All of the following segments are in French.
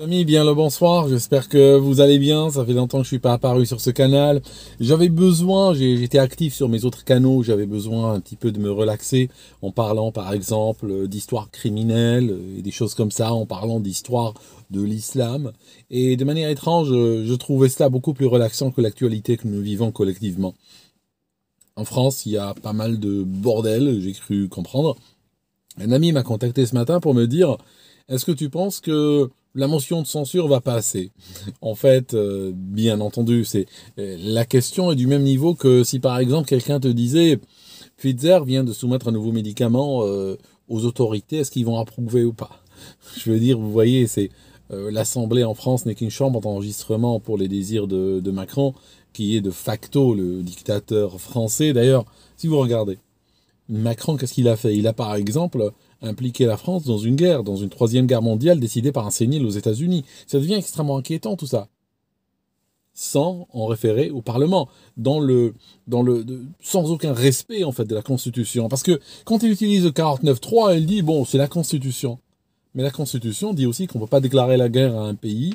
Amis, bien le bonsoir, j'espère que vous allez bien, ça fait longtemps que je suis pas apparu sur ce canal. J'avais besoin, j'étais actif sur mes autres canaux, j'avais besoin un petit peu de me relaxer en parlant par exemple d'histoire criminelle et des choses comme ça, en parlant d'histoire de l'islam. Et de manière étrange, je trouvais cela beaucoup plus relaxant que l'actualité que nous vivons collectivement. En France, il y a pas mal de bordel, j'ai cru comprendre. Un ami m'a contacté ce matin pour me dire, est-ce que tu penses que la motion de censure va passer? En fait, bien entendu, la question est du même niveau que si par exemple quelqu'un te disait, Pfizer vient de soumettre un nouveau médicament aux autorités, est-ce qu'ils vont approuver ou pas? Je veux dire, vous voyez, c'est l'Assemblée en France n'est qu'une chambre d'enregistrement pour les désirs de Macron, qui est de facto le dictateur français. D'ailleurs, si vous regardez, Macron, qu'est-ce qu'il a fait? Il a par exemple impliqué la France dans une guerre, dans une troisième guerre mondiale décidée par un sénile aux États-Unis. Ça devient extrêmement inquiétant tout ça. Sans en référer au Parlement, sans aucun respect en fait de la Constitution. Parce que quand il utilise le 49.3, elle dit bon, c'est la Constitution. Mais la Constitution dit aussi qu'on ne peut pas déclarer la guerre à un pays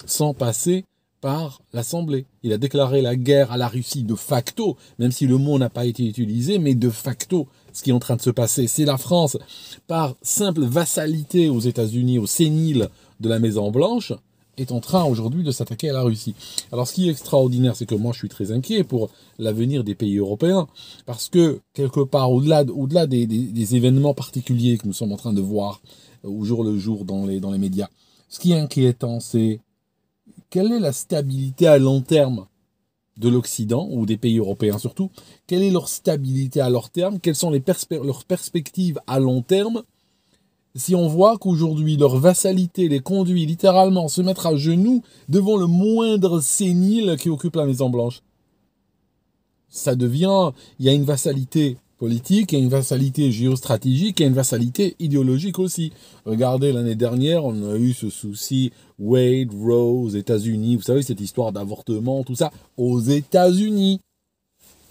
sans passer par l'Assemblée. Il a déclaré la guerre à la Russie de facto, même si le mot n'a pas été utilisé, mais de facto, ce qui est en train de se passer, c'est la France, par simple vassalité aux États-Unis, au sénile de la Maison-Blanche, est en train aujourd'hui de s'attaquer à la Russie. Alors ce qui est extraordinaire, c'est que moi je suis très inquiet pour l'avenir des pays européens, parce que quelque part, au-delà des événements particuliers que nous sommes en train de voir au jour le jour dans les médias, ce qui est inquiétant, c'est quelle est la stabilité à long terme de l'Occident, ou des pays européens surtout? Quelle est leur stabilité à long terme? Quelles sont leurs perspectives à long terme? Si on voit qu'aujourd'hui, leur vassalité les conduit littéralement à se mettre à genoux devant le moindre sénile qui occupe la Maison-Blanche. Ça devient... Il y a une vassalité politique, il y a une vassalité géostratégique, il y a une vassalité idéologique aussi. Regardez, l'année dernière, on a eu ce souci Wade, Roe aux États-Unis. Vous savez, cette histoire d'avortement, tout ça, aux États-Unis.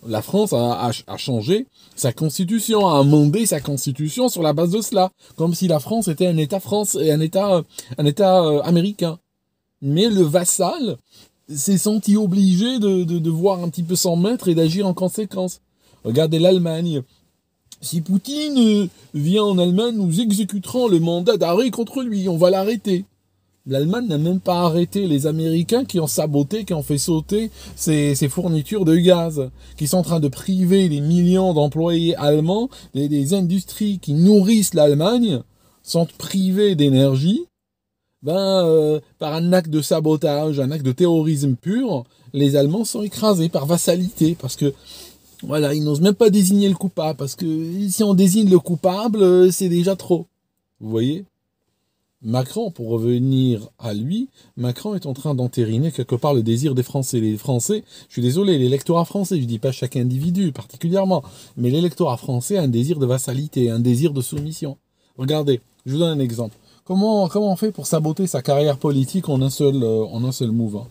La France a changé sa constitution, a amendé sa constitution sur la base de cela, comme si la France était un État américain. Mais le vassal s'est senti obligé de voir un petit peu son maître et d'agir en conséquence. Regardez l'Allemagne. Si Poutine vient en Allemagne, nous exécuterons le mandat d'arrêt contre lui, on va l'arrêter. L'Allemagne n'a même pas arrêté les Américains qui ont saboté, qui ont fait sauter ces fournitures de gaz, qui sont en train de priver les millions d'employés allemands, des industries qui nourrissent l'Allemagne, sont privées d'énergie. Par un acte de sabotage, un acte de terrorisme pur, les Allemands sont écrasés par vassalité, parce que voilà, ils n'osent même pas désigner le coupable, parce que si on désigne le coupable, c'est déjà trop. Vous voyez? Macron, pour revenir à lui, Macron est en train d'entériner quelque part le désir des Français. Les Français, je suis désolé, l'électorat français, je dis pas chaque individu particulièrement, mais l'électorat français a un désir de vassalité, un désir de soumission. Regardez, je vous donne un exemple. Comment on fait pour saboter sa carrière politique en un seul mouvement?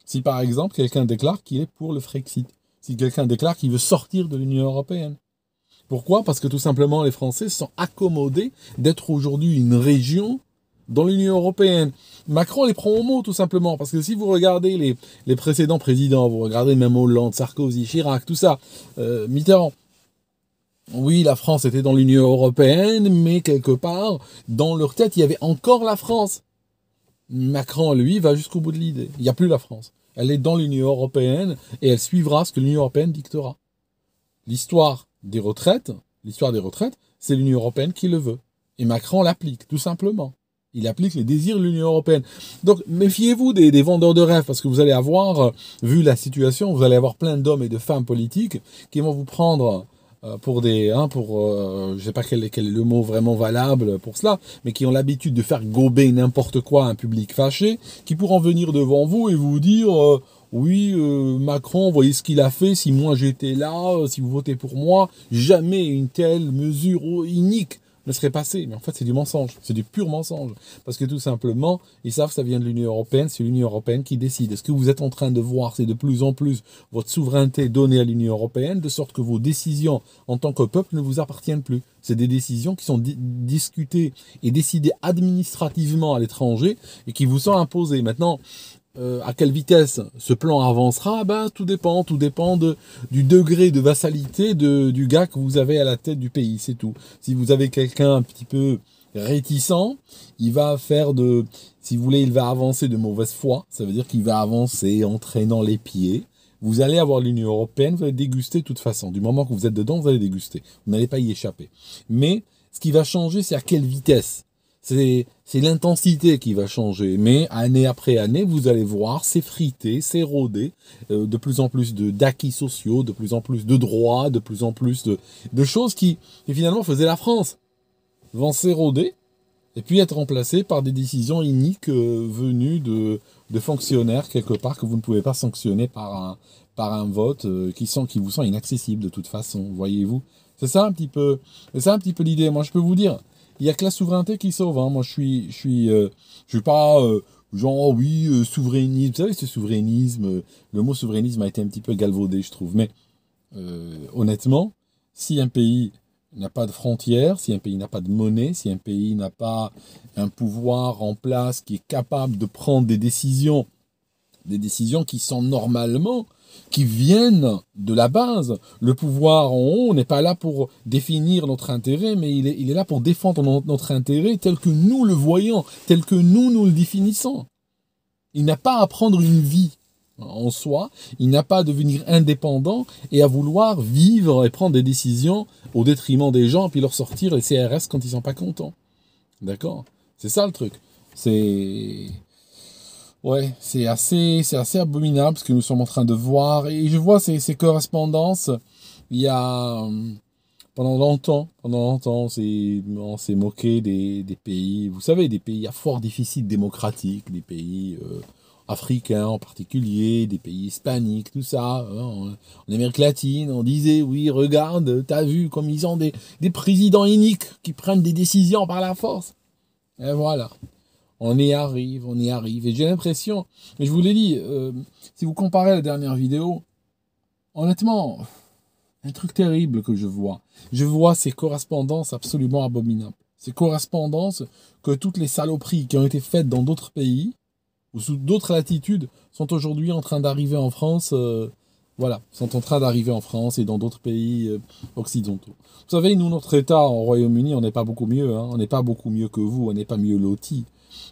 Si par exemple quelqu'un déclare qu'il est pour le Frexit, si quelqu'un déclare qu'il veut sortir de l'Union européenne. Pourquoi? Parce que tout simplement les Français se sont accommodés d'être aujourd'hui une région dans l'Union européenne. Macron les prend au mot tout simplement, parce que si vous regardez les précédents présidents, vous regardez même Hollande, Sarkozy, Chirac, tout ça, Mitterrand, oui, la France était dans l'Union européenne, mais quelque part, dans leur tête, il y avait encore la France. Macron, lui, va jusqu'au bout de l'idée. Il n'y a plus la France. Elle est dans l'Union européenne et elle suivra ce que l'Union européenne dictera. L'histoire des retraites, c'est l'Union européenne qui le veut. Et Macron l'applique, tout simplement. Il applique les désirs de l'Union européenne. Donc, méfiez-vous des vendeurs de rêves, parce que vous allez avoir, vu la situation, vous allez avoir plein d'hommes et de femmes politiques qui vont vous prendre je sais pas quel est le mot vraiment valable pour cela, mais qui ont l'habitude de faire gober n'importe quoi à un public fâché, qui pourront venir devant vous et vous dire oui, Macron, voyez ce qu'il a fait, si moi j'étais là, si vous votez pour moi, jamais une telle mesure inique laisserait passer. Mais en fait, c'est du mensonge. C'est du pur mensonge. Parce que tout simplement, ils savent que ça vient de l'Union européenne. C'est l'Union européenne qui décide. Ce que vous êtes en train de voir, c'est de plus en plus votre souveraineté donnée à l'Union européenne, de sorte que vos décisions en tant que peuple ne vous appartiennent plus. C'est des décisions qui sont discutées et décidées administrativement à l'étranger et qui vous sont imposées. Maintenant, à quelle vitesse ce plan avancera, tout dépend du degré de vassalité du gars que vous avez à la tête du pays, c'est tout. Si vous avez quelqu'un un petit peu réticent, il va si vous voulez, il va avancer de mauvaise foi, ça veut dire qu'il va avancer en traînant les pieds. Vous allez avoir l'Union européenne, vous allez déguster de toute façon. Du moment que vous êtes dedans, vous allez déguster. Vous n'allez pas y échapper. Mais ce qui va changer, c'est à quelle vitesse. C'est l'intensité qui va changer. Mais année après année, vous allez voir s'effriter, s'éroder de plus en plus d'acquis sociaux, de plus en plus de droits, de plus en plus de choses qui finalement faisaient la France. Vont s'éroder et puis être remplacés par des décisions iniques venues de fonctionnaires quelque part que vous ne pouvez pas sanctionner par un vote qui vous sont inaccessibles de toute façon, voyez-vous. C'est ça un petit peu l'idée. Moi, je peux vous dire, il n'y a que la souveraineté qui sauve. Hein. Moi, je suis pas genre oui souverainisme. Vous savez, ce souverainisme, le mot souverainisme a été un petit peu galvaudé, je trouve. Mais honnêtement, si un pays n'a pas de frontières, si un pays n'a pas de monnaie, si un pays n'a pas un pouvoir en place qui est capable de prendre des décisions qui sont normalement, qui viennent de la base. Le pouvoir en haut n'est pas là pour définir notre intérêt, mais il est là pour défendre notre intérêt tel que nous le voyons, tel que nous le définissons. Il n'a pas à prendre une vie en soi, il n'a pas à devenir indépendant et à vouloir vivre et prendre des décisions au détriment des gens, puis leur sortir les CRS quand ils sont pas contents. D'accord ? C'est ça le truc. C'est assez abominable ce que nous sommes en train de voir. Et je vois ces correspondances. Il y a pendant longtemps, on s'est moqué des pays, vous savez, des pays à fort déficit démocratique, des pays africains en particulier, des pays hispaniques, tout ça. En Amérique latine, on disait, oui, regarde, t'as vu comme ils ont des présidents iniques qui prennent des décisions par la force. Et voilà. On y arrive. Et j'ai l'impression, et je vous l'ai dit, si vous comparez à la dernière vidéo, honnêtement, un truc terrible que je vois. Je vois ces correspondances absolument abominables. Ces correspondances que toutes les saloperies qui ont été faites dans d'autres pays, ou sous d'autres latitudes, sont aujourd'hui en train d'arriver en France, sont en train d'arriver en France et dans d'autres pays occidentaux. Vous savez, nous, notre État, au Royaume-Uni, on n'est pas beaucoup mieux, hein. On n'est pas beaucoup mieux que vous, on n'est pas mieux lotis.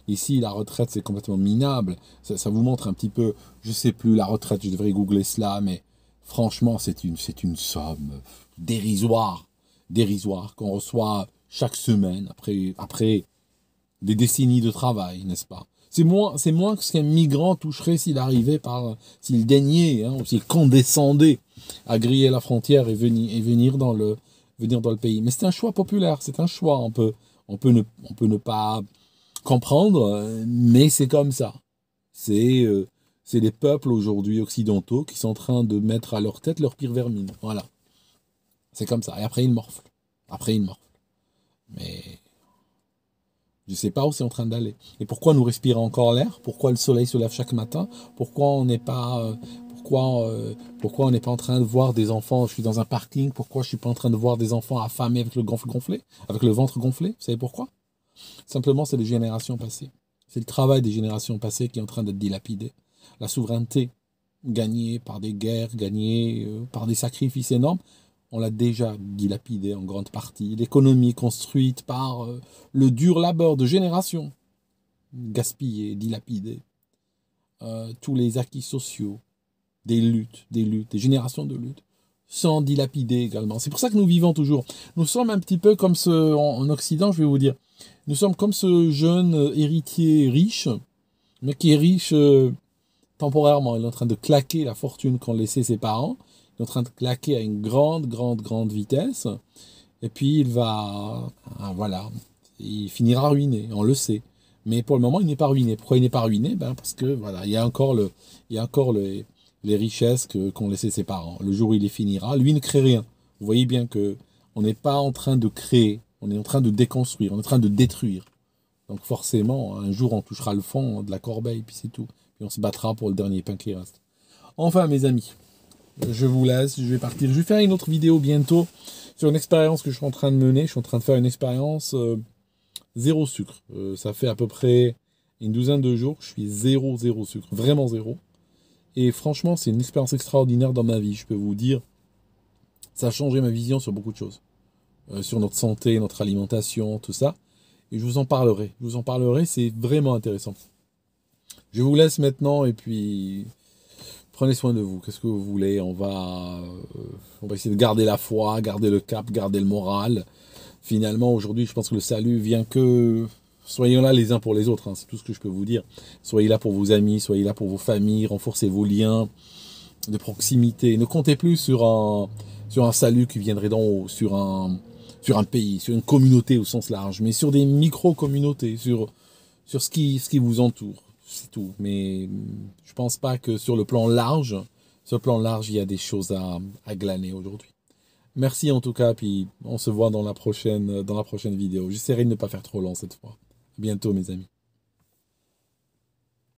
Ici, la retraite, c'est complètement minable. Ça vous montre un petit peu, je sais plus, la retraite, je devrais googler cela, mais franchement, c'est une somme dérisoire qu'on reçoit chaque semaine après des décennies de travail, n'est-ce pas? C'est moins que ce qu'un migrant toucherait s'il daignait, hein, ou s'il condescendait à griller la frontière et venir dans le pays. Mais c'est un choix populaire, c'est un choix. On peut ne pas comprendre, mais c'est comme ça. C'est les peuples aujourd'hui occidentaux qui sont en train de mettre à leur tête leur pire vermine. Voilà. C'est comme ça. Et après, ils morflent. Mais je ne sais pas où c'est en train d'aller. Et pourquoi nous respirons encore l'air? Pourquoi le soleil se lève chaque matin? Pourquoi on n'est pas en train de voir des enfants? Je suis dans un parking. Pourquoi je suis pas en train de voir des enfants affamés avec le ventre gonflé? Vous savez pourquoi? Simplement, c'est les générations passées. C'est le travail des générations passées qui est en train d'être dilapidé. La souveraineté gagnée par des guerres, gagnée par des sacrifices énormes, on l'a déjà dilapidée en grande partie. L'économie construite par le dur labeur de générations, gaspillée, dilapidée. Tous les acquis sociaux, des luttes, des générations de luttes, sont dilapidés également. C'est pour ça que nous vivons toujours. Nous sommes un petit peu comme en Occident, je vais vous dire, nous sommes comme ce jeune héritier riche, mais qui est riche temporairement. Il est en train de claquer la fortune qu'ont laissé ses parents. Il est en train de claquer à une grande vitesse. Et puis il finira ruiné, on le sait. Mais pour le moment, il n'est pas ruiné. Pourquoi il n'est pas ruiné? Parce que il y a encore les richesses qu'ont laissé ses parents. Le jour où il les finira, lui ne crée rien. Vous voyez bien que on n'est pas en train de créer. On est en train de déconstruire, on est en train de détruire. Donc forcément, un jour, on touchera le fond de la corbeille, puis c'est tout. Puis on se battra pour le dernier pain qui reste. Enfin, mes amis, je vous laisse, je vais partir. Je vais faire une autre vidéo bientôt sur une expérience que je suis en train de mener. Je suis en train de faire une expérience zéro sucre. Ça fait à peu près une douzaine de jours que je suis zéro sucre. Vraiment zéro. Et franchement, c'est une expérience extraordinaire dans ma vie. Je peux vous dire, ça a changé ma vision sur beaucoup de choses. Sur notre santé, notre alimentation, tout ça. Et je vous en parlerai. Je vous en parlerai, c'est vraiment intéressant. Je vous laisse maintenant et puis prenez soin de vous. Qu'est-ce que vous voulez? On va essayer de garder la foi, garder le cap, garder le moral. Finalement, aujourd'hui, je pense que le salut vient que... Soyons là les uns pour les autres, hein, c'est tout ce que je peux vous dire. Soyez là pour vos amis, soyez là pour vos familles, renforcez vos liens de proximité. Ne comptez plus sur un salut qui viendrait d'en haut, sur un pays, sur une communauté au sens large, mais sur des micro-communautés, sur ce qui vous entoure. C'est tout. Mais je pense pas que sur le plan large, il y a des choses à glaner aujourd'hui. Merci en tout cas, puis on se voit dans la prochaine vidéo. J'essaierai de ne pas faire trop long cette fois. À bientôt mes amis.